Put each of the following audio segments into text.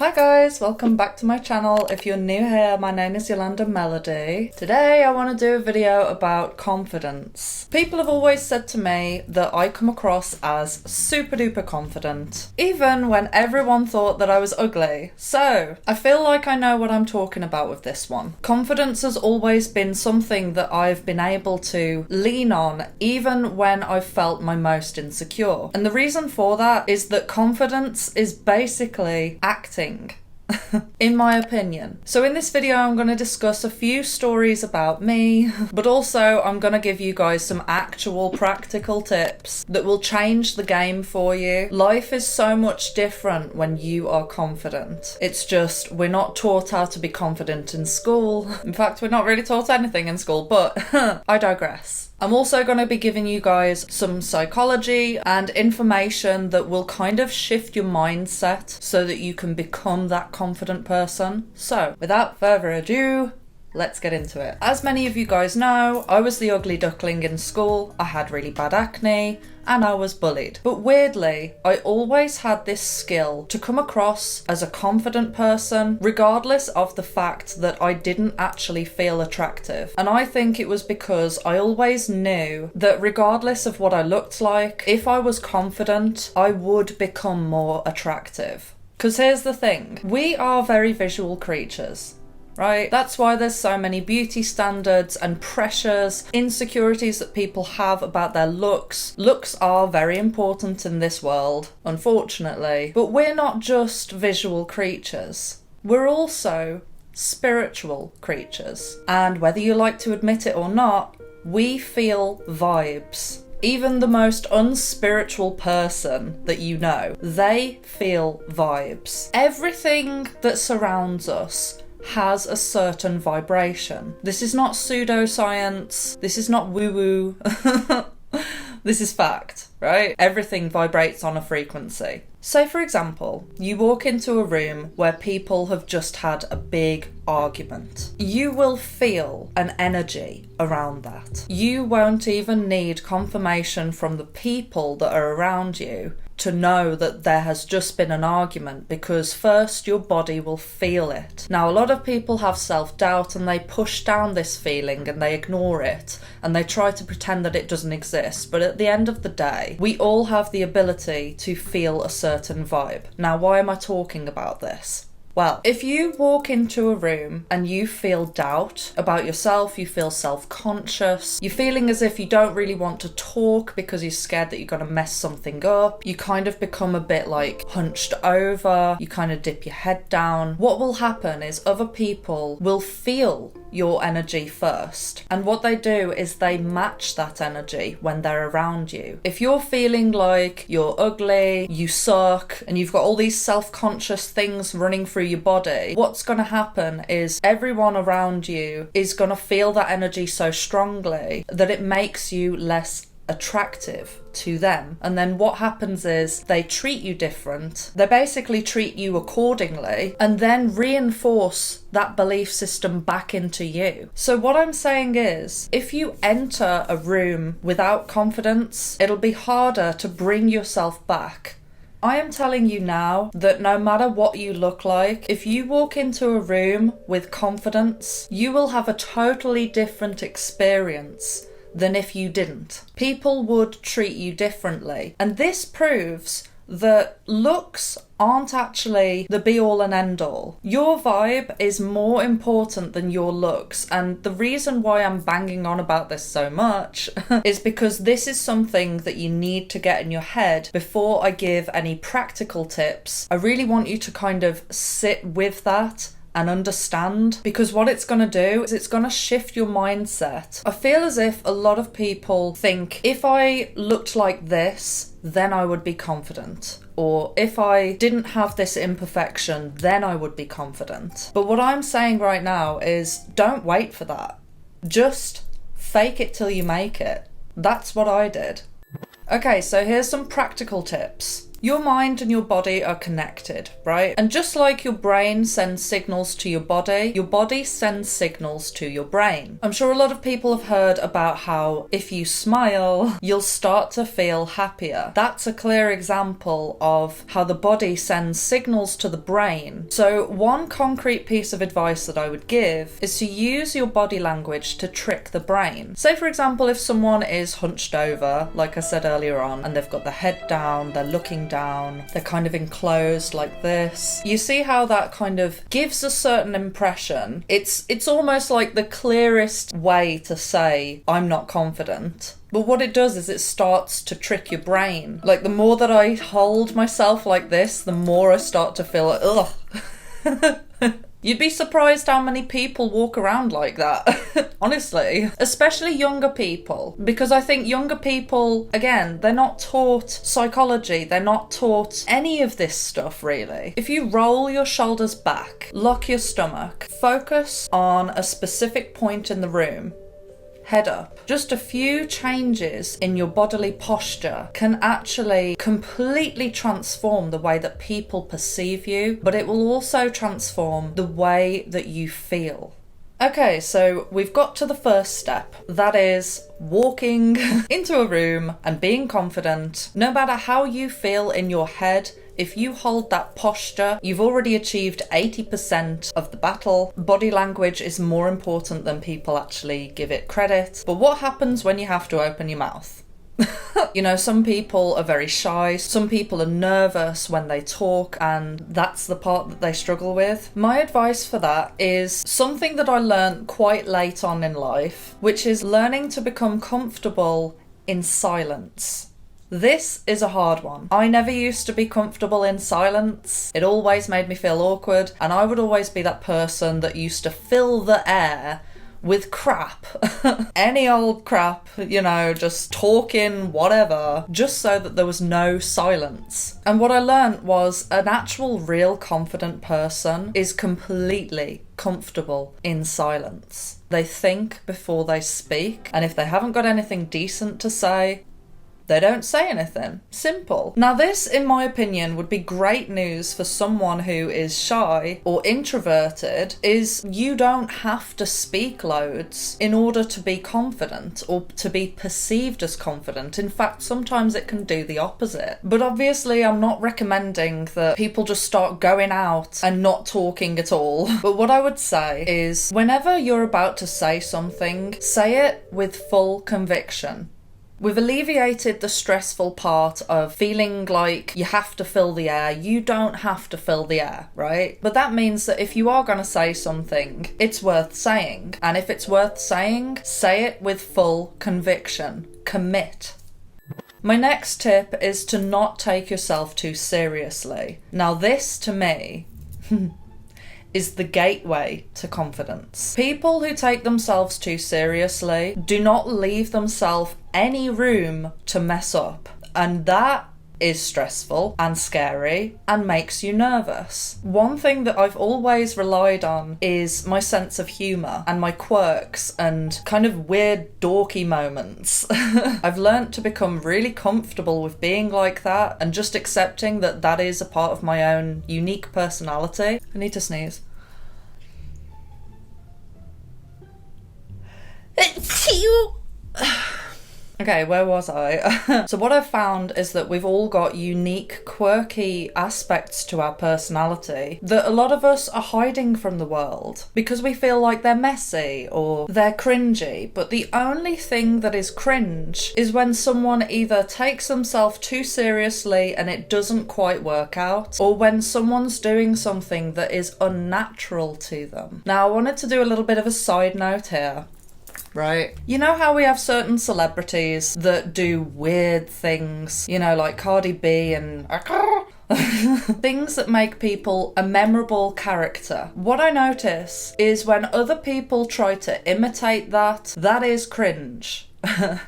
Hi guys, welcome back to my channel. If you're new here, my name is Yolanda Melody. Today I want to do a video about confidence. People have always said to me that I come across as super duper confident, even when everyone thought that I was ugly. So I feel like I know what I'm talking about with this one. Confidence has always been something that I've been able to lean on even when I've felt my most insecure. And the reason for that is that confidence is basically acting. In my opinion. So in this video I'm going to discuss a few stories about me, but also I'm going to give you guys some actual practical tips that will change the game for you. Life is so much different when you are confident. It's just we're not taught how to be confident in school. In fact, we're not really taught anything in school, but I digress. I'm also going to be giving you guys some psychology and information that will kind of shift your mindset so that you can become that confident person. So, without further ado, let's get into it. As many of you guys know, I was the ugly duckling in school. I had really bad acne and I was bullied. But weirdly, I always had this skill to come across as a confident person, regardless of the fact that I didn't actually feel attractive. And I think it was because I always knew that regardless of what I looked like, if I was confident, I would become more attractive. Because here's the thing, we are very visual creatures. Right? That's why there's so many beauty standards and pressures, insecurities that people have about their looks. Looks are very important in this world, unfortunately. But we're not just visual creatures. We're also spiritual creatures. And whether you like to admit it or not, we feel vibes. Even the most unspiritual person that you know, they feel vibes. Everything that surrounds us has a certain vibration. This is not pseudoscience. This is not woo-woo. This is fact, right? Everything vibrates on a frequency. Say, for example, you walk into a room where people have just had a big argument. You will feel an energy around that. You won't even need confirmation from the people that are around you to know that there has just been an argument, because first your body will feel it. Now, a lot of people have self-doubt and they push down this feeling and they ignore it and they try to pretend that it doesn't exist. But at the end of the day, we all have the ability to feel a certain vibe. Now, why am I talking about this? Well, if you walk into a room and you feel doubt about yourself, you feel self-conscious, you're feeling as if you don't really want to talk because you're scared that you're going to mess something up, you kind of become a bit like hunched over, you kind of dip your head down. What will happen is other people will feel your energy first, and what they do is they match that energy when they're around you. If you're feeling like you're ugly, you suck, and you've got all these self-conscious things running through your body, what's going to happen is everyone around you is going to feel that energy so strongly that it makes you less attractive to them. And then what happens is they treat you different. They basically treat you accordingly and then reinforce that belief system back into you. So what I'm saying is, if you enter a room without confidence, it'll be harder to bring yourself back. I am telling you now that no matter what you look like, if you walk into a room with confidence, you will have a totally different experience than if you didn't. People would treat you differently. And this proves that looks aren't actually the be-all and end-all. Your vibe is more important than your looks. And the reason why I'm banging on about this so much is because this is something that you need to get in your head before I give any practical tips. I really want you to kind of sit with that and understand, because what it's going to do is it's going to shift your mindset. I feel as if a lot of people think if I looked like this, then I would be confident. Or if I didn't have this imperfection, then I would be confident. But what I'm saying right now is don't wait for that. Just fake it till you make it. That's what I did. Okay, so here's some practical tips. Your mind and your body are connected, right? And just like your brain sends signals to your body sends signals to your brain. I'm sure a lot of people have heard about how if you smile, you'll start to feel happier. That's a clear example of how the body sends signals to the brain. So one concrete piece of advice that I would give is to use your body language to trick the brain. Say for example, if someone is hunched over, like I said earlier on, and they've got their head down, they're looking down, they're kind of enclosed like this. You see how that kind of gives a certain impression. It's almost like the clearest way to say, I'm not confident. But what it does is it starts to trick your brain. Like the more that I hold myself like this, the more I start to feel like, ugh. You'd be surprised how many people walk around like that, honestly. Especially younger people, because I think younger people, again, they're not taught psychology, they're not taught any of this stuff really. If you roll your shoulders back, lock your stomach, focus on a specific point in the room, head up. Just a few changes in your bodily posture can actually completely transform the way that people perceive you, but it will also transform the way that you feel. Okay, so we've got to the first step. That is walking into a room and being confident. No matter how you feel in your head, if you hold that posture, you've already achieved 80% of the battle. Body language is more important than people actually give it credit. But what happens when you have to open your mouth? You know, some people are very shy, some people are nervous when they talk, and that's the part that they struggle with. My advice for that is something that I learned quite late on in life, which is learning to become comfortable in silence. This is a hard one. I never used to be comfortable in silence. It always made me feel awkward, and I would always be that person that used to fill the air with crap. Any old crap, you know, just talking, whatever, just so that there was no silence. And what I learned was an actual real confident person is completely comfortable in silence. They think before they speak, and if they haven't got anything decent to say, they don't say anything. Simple. Now this, in my opinion, would be great news for someone who is shy or introverted, is you don't have to speak loads in order to be confident or to be perceived as confident. In fact, sometimes it can do the opposite. But obviously I'm not recommending that people just start going out and not talking at all. But what I would say is whenever you're about to say something, say it with full conviction. We've alleviated the stressful part of feeling like you have to fill the air. You don't have to fill the air, right? But that means that if you are going to say something, it's worth saying. And if it's worth saying, say it with full conviction. Commit. My next tip is to not take yourself too seriously. Now this, to me, is the gateway to confidence. People who take themselves too seriously do not leave themselves any room to mess up. And that is stressful and scary and makes you nervous. One thing that I've always relied on is my sense of humour and my quirks and kind of weird dorky moments. I've learnt to become really comfortable with being like that and just accepting that that is a part of my own unique personality. I need to sneeze. Okay, where was I? So what I've found is that we've all got unique, quirky aspects to our personality that a lot of us are hiding from the world because we feel like they're messy or they're cringy. But the only thing that is cringe is when someone either takes themselves too seriously and it doesn't quite work out, or when someone's doing something that is unnatural to them. Now, I wanted to do a little bit of a side note here. Right. You know how we have certain celebrities that do weird things, you know, like Cardi B and things that make people a memorable character. What I notice is when other people try to imitate that, that is cringe.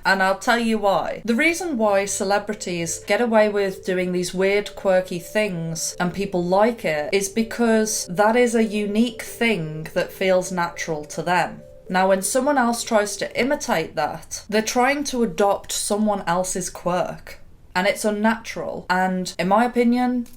And I'll tell you why. The reason why celebrities get away with doing these weird, quirky things and people like it is because that is a unique thing that feels natural to them. Now, when someone else tries to imitate that, they're trying to adopt someone else's quirk. and it's unnatural, and in my opinion,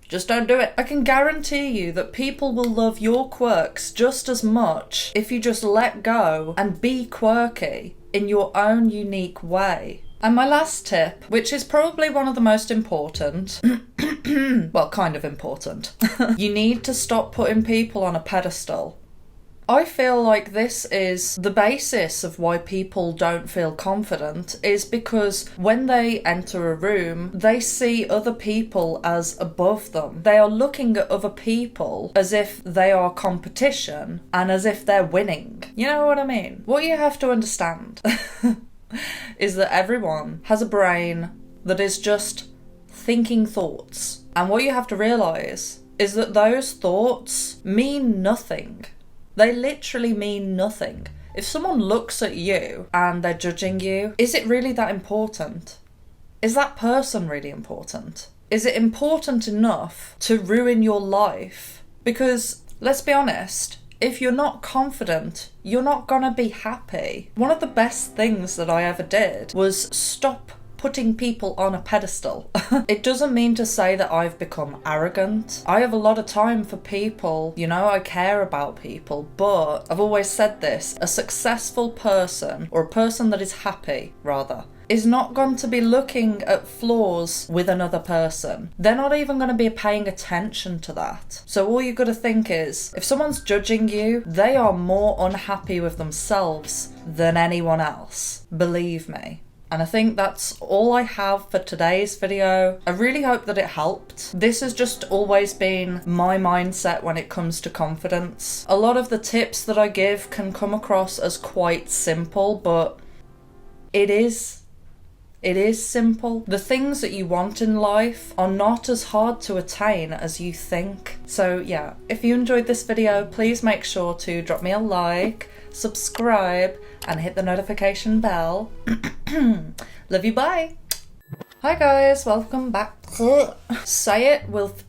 just don't do it. I can guarantee you that people will love your quirks just as much if you just let go and be quirky in your own unique way. And my last tip, which is probably one of the most important, well, kind of important, you need to stop putting people on a pedestal. I feel like this is the basis of why people don't feel confident, is because when they enter a room, they see other people as above them. They are looking at other people as if they are competition and as if they're winning. You know what I mean? What you have to understand is that everyone has a brain that is just thinking thoughts. And what you have to realise is that those thoughts mean nothing. They literally mean nothing. If someone looks at you and they're judging you, is it really that important? Is that person really important? Is it important enough to ruin your life? Because, let's be honest, if you're not confident, you're not gonna be happy. One of the best things that I ever did was stop putting people on a pedestal. It doesn't mean to say that I've become arrogant. I have a lot of time for people, you know, I care about people, but I've always said this, a successful person, or a person that is happy, rather, is not going to be looking at flaws with another person. They're not even going to be paying attention to that. So all you've got to think is, if someone's judging you, they are more unhappy with themselves than anyone else. Believe me. And I think that's all I have for today's video. I really hope that it helped. This has just always been my mindset when it comes to confidence. A lot of the tips that I give can come across as quite simple, but it is simple. The things that you want in life are not as hard to attain as you think. So yeah, if you enjoyed this video, please make sure to drop me a like, subscribe, and hit the notification bell. Love you, bye. Hi guys, welcome back. Say it with